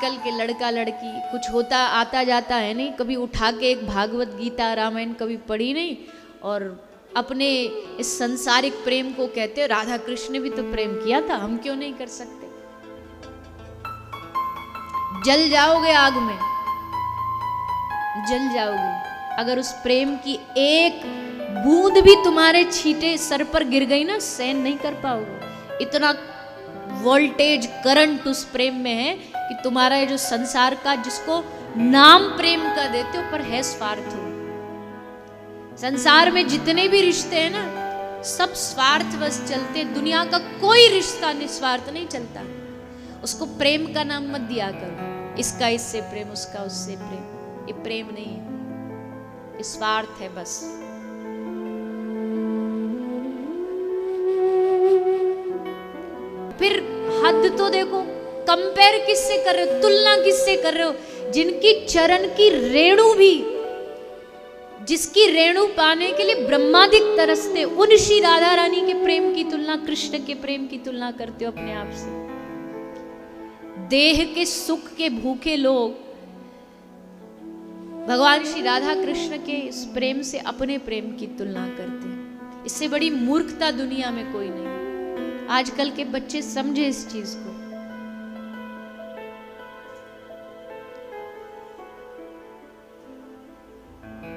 आजकल के लड़का लड़की कुछ होता आता जाता है नहीं, कभी उठा के एक भागवत गीता रामायण कभी पढ़ी नहीं, और अपने इस संसारिक प्रेम को कहते राधा कृष्ण ने भी तो प्रेम किया था, हम क्यों नहीं कर सकते। जल जाओगे आग में, जल जाओगे अगर उस प्रेम की एक बूंद भी तुम्हारे छींटे सर पर गिर गई ना, सहन नहीं कर पाओगे। इतना वोल्टेज करंट उस प्रेम में है कि तुम्हारा ये जो संसार का जिसको नाम प्रेम का देते हो पर है स्वार्थ हो। संसार में जितने भी रिश्ते हैं ना, सब स्वार्थवश चलते। दुनिया का कोई रिश्ता निस्वार्थ नहीं चलता। उसको प्रेम का नाम मत दिया करो, इसका इससे प्रेम, उसका उससे प्रेम। ये प्रेम नहीं है, ये स्वार्थ है बस। फिर हद तो देखो, कंपेयर किससे कर रहे हो, तुलना किससे कर रहे हो। जिनकी चरण की रेणु भी, जिसकी रेणु पाने के लिए ब्रह्मादिक तरसते, उन श्री राधा रानी के प्रेम की तुलना, कृष्ण के प्रेम की तुलना करते हो अपने आप से। देह के सुख के भूखे लोग भगवान श्री राधा कृष्ण के इस प्रेम से अपने प्रेम की तुलना करते हैं। इससे बड़ी मूर्खता दुनिया में कोई नहीं। आजकल के बच्चे समझे इस चीज को।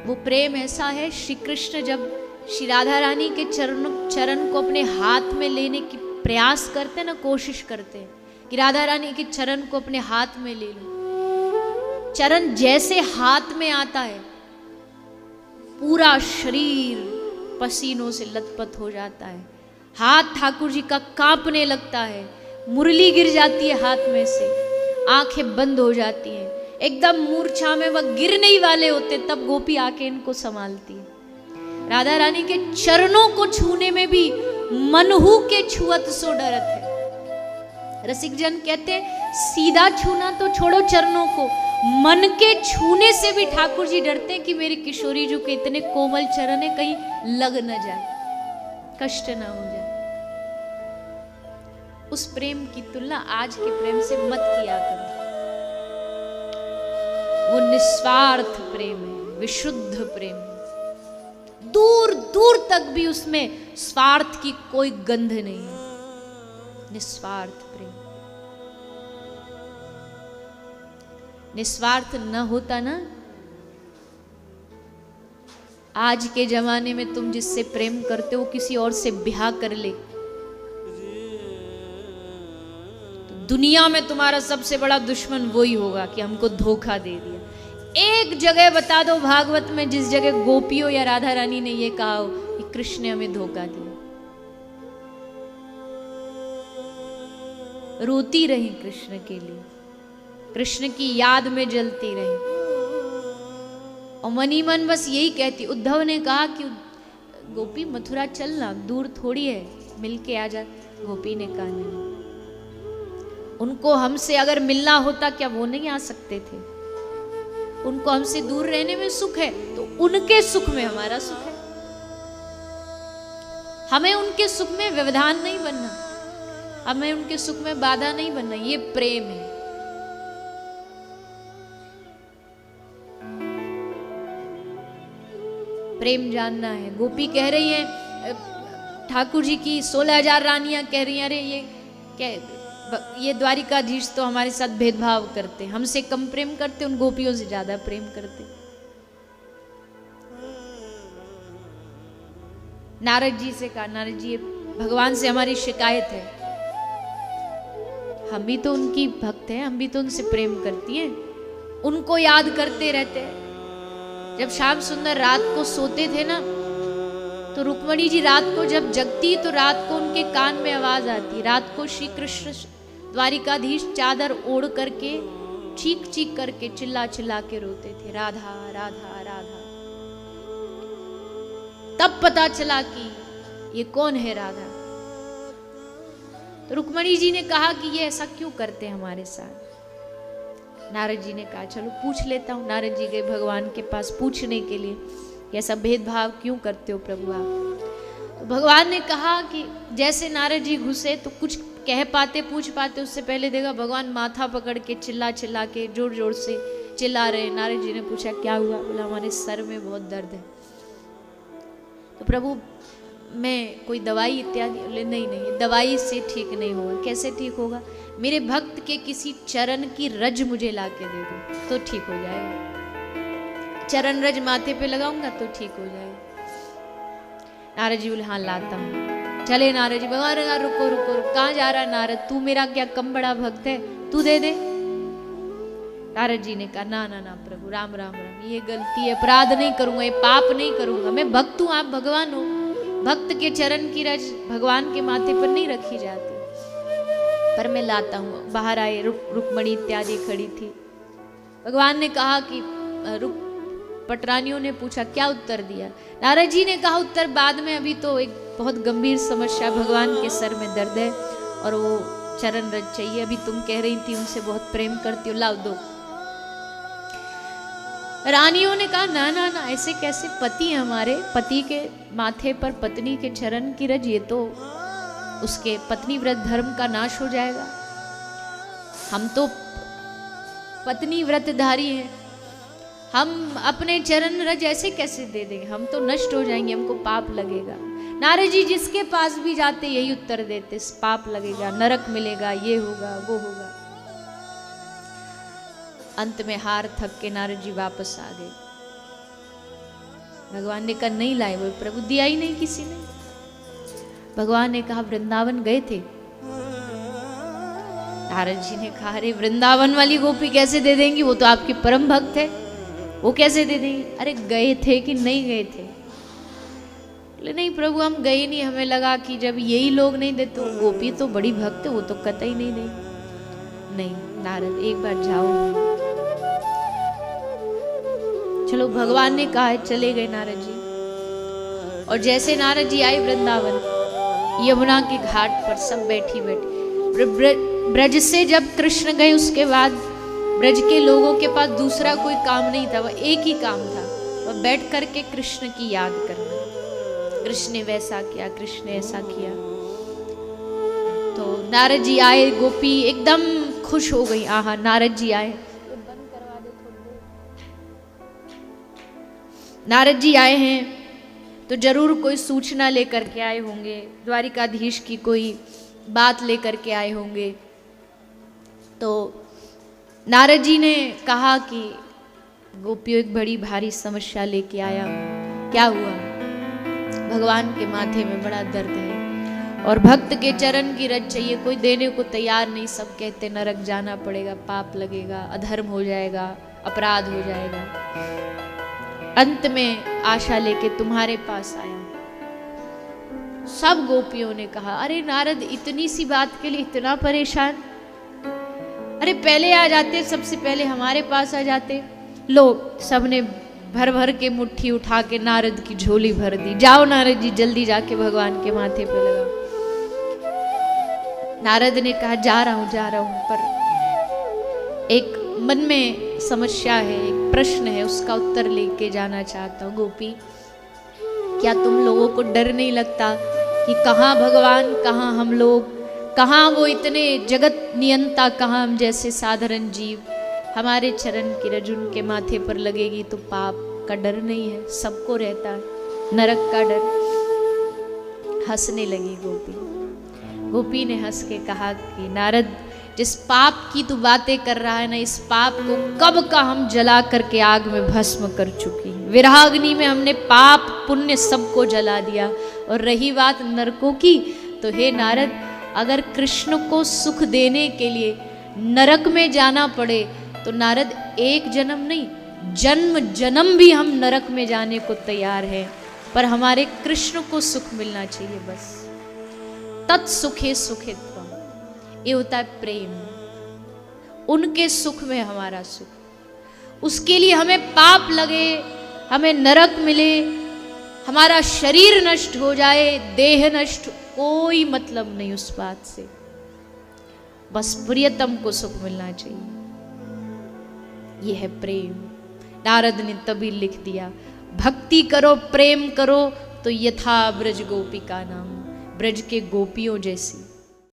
वो प्रेम ऐसा है, श्री कृष्ण जब श्री राधा रानी के चरण को अपने हाथ में लेने की प्रयास करते ना, कोशिश करते कि राधा रानी के चरण को अपने हाथ में ले लो। चरण जैसे हाथ में आता है, पूरा शरीर पसीनों से लथपथ हो जाता है। हाथ ठाकुर जी का कांपने लगता है, मुरली गिर जाती है हाथ में से, आंखें बंद हो जाती हैं, एकदम मूर्छा में वह गिरने ही वाले होते, तब गोपी आके इनको संभालती है। राधा रानी के चरणों को छूने में भी मनहू के छुअत सो डरत है। रसिक जन कहते सीधा छूना तो छोड़ो चरणों को, मन के छूने से भी ठाकुर जी डरते हैं कि मेरी किशोरी जी के इतने कोमल चरण है, कहीं लग न जाए, कष्ट ना हो जाए। उस प्रेम की तुलना आज के प्रेम से मत किया करो। वो निस्वार्थ प्रेम है, विशुद्ध प्रेम है। दूर दूर तक भी उसमें स्वार्थ की कोई गंध नहीं है। निस्वार्थ प्रेम। निस्वार्थ न होता ना, आज के जमाने में तुम जिससे प्रेम करते हो किसी और से ब्याह कर ले, तो दुनिया में तुम्हारा सबसे बड़ा दुश्मन वही होगा कि हमको धोखा दे दिया। एक जगह बता दो भागवत में जिस जगह गोपियों या राधा रानी ने ये कहा हो कि कृष्ण ने हमें धोखा दिया। रोती रही कृष्ण के लिए, कृष्ण की याद में जलती रही, और मनी मन बस यही कहती। उद्धव ने कहा कि गोपी मथुरा चलना, दूर थोड़ी है, मिलके आ जा। गोपी ने कहा नहीं, उनको हमसे अगर मिलना होता क्या वो नहीं आ सकते थे? उनको हमसे दूर रहने में सुख है, तो उनके सुख में हमारा सुख है। हमें उनके सुख में व्यवधान नहीं बनना, हमें उनके सुख में बाधा नहीं बनना। ये प्रेम है। प्रेम जानना है। गोपी कह रही है, ठाकुर जी की 16,000 रानियां कह रही हैं, अरे ये क्या, ये द्वारिकाधीश तो हमारे साथ भेदभाव करते, हमसे कम प्रेम करते, उन गोपियों से ज्यादा प्रेम करते। नारद जी से कहा, नारद जी भगवान से हमारी शिकायत है, हम भी तो उनकी भक्त हैं, हम भी तो उनसे प्रेम करती हैं, उनको याद करते रहते हैं। जब श्याम सुंदर रात को सोते थे ना, तो रुक्मणी जी रात को जब जगती तो रात को उनके कान में आवाज आती। रात को श्री कृष्ण द्वारिकाधीश चादर ओढ़ करके चीख चीख करके चिल्ला चिल्ला के रोते थे, राधा राधा राधा। तब पता चला कि ये कौन है राधा। तो रुक्मणी जी ने कहा कि ये ऐसा क्यों करते हैं हमारे साथ। नारद जी ने कहा चलो पूछ लेता हूँ। नारद जी गए भगवान के पास पूछने के लिए कि ऐसा भेदभाव क्यों करते हो प्रभु आप। तो भगवान ने कहा कि जैसे नारद जी घुसे तो कुछ कह पाते पूछ पाते उससे पहले देखा भगवान माथा पकड़ के चिल्ला चिल्ला के जोर जोर से चिल्ला रहे। नारद जी ने पूछा क्या हुआ? बोला हमारे सर में बहुत दर्द है। तो प्रभु मैं कोई दवाई इत्यादि? बोले नहीं नहीं, दवाई से ठीक नहीं होगा। कैसे ठीक होगा? मेरे भक्त के किसी चरण की रज मुझे ला के दे दो तो ठीक हो जाएगा। चरण रज माथे पे लगाऊंगा तो ठीक हो जाएगा। नारद जी बोले हाँ लाता हूँ। चले नारद जी, भगवान रुको रुको रुको, कहाँ जा रहा नारद? तू मेरा क्या कम बड़ा भक्त है, तू दे दे। नारद जी ने कहा ना ना ना प्रभु, राम राम राम, ये गलती है, अपराध नहीं करूंगा, ये पाप नहीं करूंगा। मैं भक्त हूँ, आप भगवान हो। भक्त के चरण की रज भगवान के माथे पर नहीं रखी जाती, पर मैं लाता हूँ। बाहर आए, रुक्मणी इत्यादि खड़ी थी। भगवान ने कहा कि पटरानियों ने पूछा क्या उत्तर दिया? नारद जी ने कहा उत्तर बाद में, अभी तो एक बहुत गंभीर समस्या, भगवान के सर में दर्द है और वो चरण रज चाहिए। अभी तुम कह रही थी उनसे बहुत प्रेम करती हो, लाओ दो। रानियों ने कहा ना ना ना, ऐसे कैसे? पति है हमारे, पति के माथे पर पत्नी के चरण की रज, ये तो उसके पत्नी व्रत धर्म का नाश हो जाएगा। हम तो पत्नी व्रतधारी हैं, हम अपने चरण रज ऐसे कैसे दे देंगे? हम तो नष्ट हो जाएंगे, हमको पाप लगेगा। नारद जी जिसके पास भी जाते यही उत्तर देते, पाप लगेगा, नरक मिलेगा, ये होगा वो होगा। अंत में हार थक के नारद जी वापस आ गए। भगवान ने कहा नहीं लाए, वो प्रभु दिया ही नहीं किसी ने। भगवान ने कहा वृंदावन गए थे? नारद जी ने कहा अरे वृंदावन वाली गोपी कैसे दे देंगी, वो तो आपकी परम भक्त है, वो कैसे दे देंगी? अरे गए थे कि नहीं गए थे? बोले नहीं प्रभु हम गए नहीं, हमें लगा कि जब यही लोग नहीं देते तो गोपी तो बड़ी भक्त है, वो तो कतई नहीं देंगी। नहीं नारद एक बार जाओ। चलो भगवान ने कहा है, चले गए नारद जी। और जैसे नारद जी आए वृंदावन, यमुना के घाट पर सब बैठी ब्रज से जब कृष्ण गए उसके बाद ब्रज के लोगों के पास दूसरा कोई काम नहीं था, वह एक ही काम था, वह बैठ करके कृष्ण की याद करना। कृष्ण ने वैसा किया, कृष्ण ने ऐसा किया। तो नारद जी आए, गोपी एकदम खुश हो गई। आहा नारद जी आए, नारद जी आए हैं तो जरूर कोई सूचना लेकर के आए होंगे, द्वारिकाधीश की कोई बात लेकर के आए होंगे। तो नारद जी ने कहा कि गोपियों एक बड़ी भारी समस्या लेके आया हूं। क्या हुआ? भगवान के माथे में बड़ा दर्द है और भक्त के चरण की रज चाहिए, कोई देने को तैयार नहीं। सब कहते नरक जाना पड़ेगा, पाप लगेगा, अधर्म हो जाएगा, अपराध हो जाएगा। अंत में आशा लेके तुम्हारे पास आया। सब गोपियों ने कहा अरे नारद इतनी सी बात के लिए इतना परेशान? अरे पहले आ जाते, सबसे पहले हमारे पास आ जाते। लोग सबने भर भर के मुट्ठी उठा के नारद की झोली भर दी। जाओ नारद जी जल्दी जाके भगवान के माथे पे लगाओ। नारद ने कहा जा रहा हूं, पर एक मन में समस्या है, एक प्रश्न है, उसका उत्तर लेके जाना चाहता हूं। गोपी क्या तुम लोगों को डर नहीं लगता कि कहाँ भगवान, कहाँ हम लोग, कहाँ वो इतने जगत नियंता, कहाँ हम जैसे साधारण जीव? हमारे चरण की रज उनके माथे पर लगेगी तो पाप का डर नहीं है? सबको रहता है, नरक का डर। हंसने लगी गोपी। गोपी ने हंस के कहा कि नारद जिस पाप की तू बातें कर रहा है ना, इस पाप को कब का हम जला करके आग में भस्म कर चुकी। विरहाग्नि में हमने पाप पुण्य सबको जला दिया। और रही बात नरकों की, तो हे नारद अगर कृष्ण को सुख देने के लिए नरक में जाना पड़े तो नारद एक जन्म नहीं, जन्म जन्म भी हम नरक में जाने को तैयार हैं, पर हमारे कृष्ण को सुख मिलना चाहिए बस। तत्सुखे सुखित्वम, ये होता है प्रेम। उनके सुख में हमारा सुख। उसके लिए हमें पाप लगे, हमें नरक मिले, हमारा शरीर नष्ट हो जाए, देह नष्ट, कोई मतलब नहीं उस बात से। बस प्रियतम को सुख मिलना चाहिए। यह है प्रेम। नारद ने तभी लिख दिया भक्ति करो, प्रेम करो तो यथा ब्रज गोपिका नाम, ब्रज के गोपियों जैसी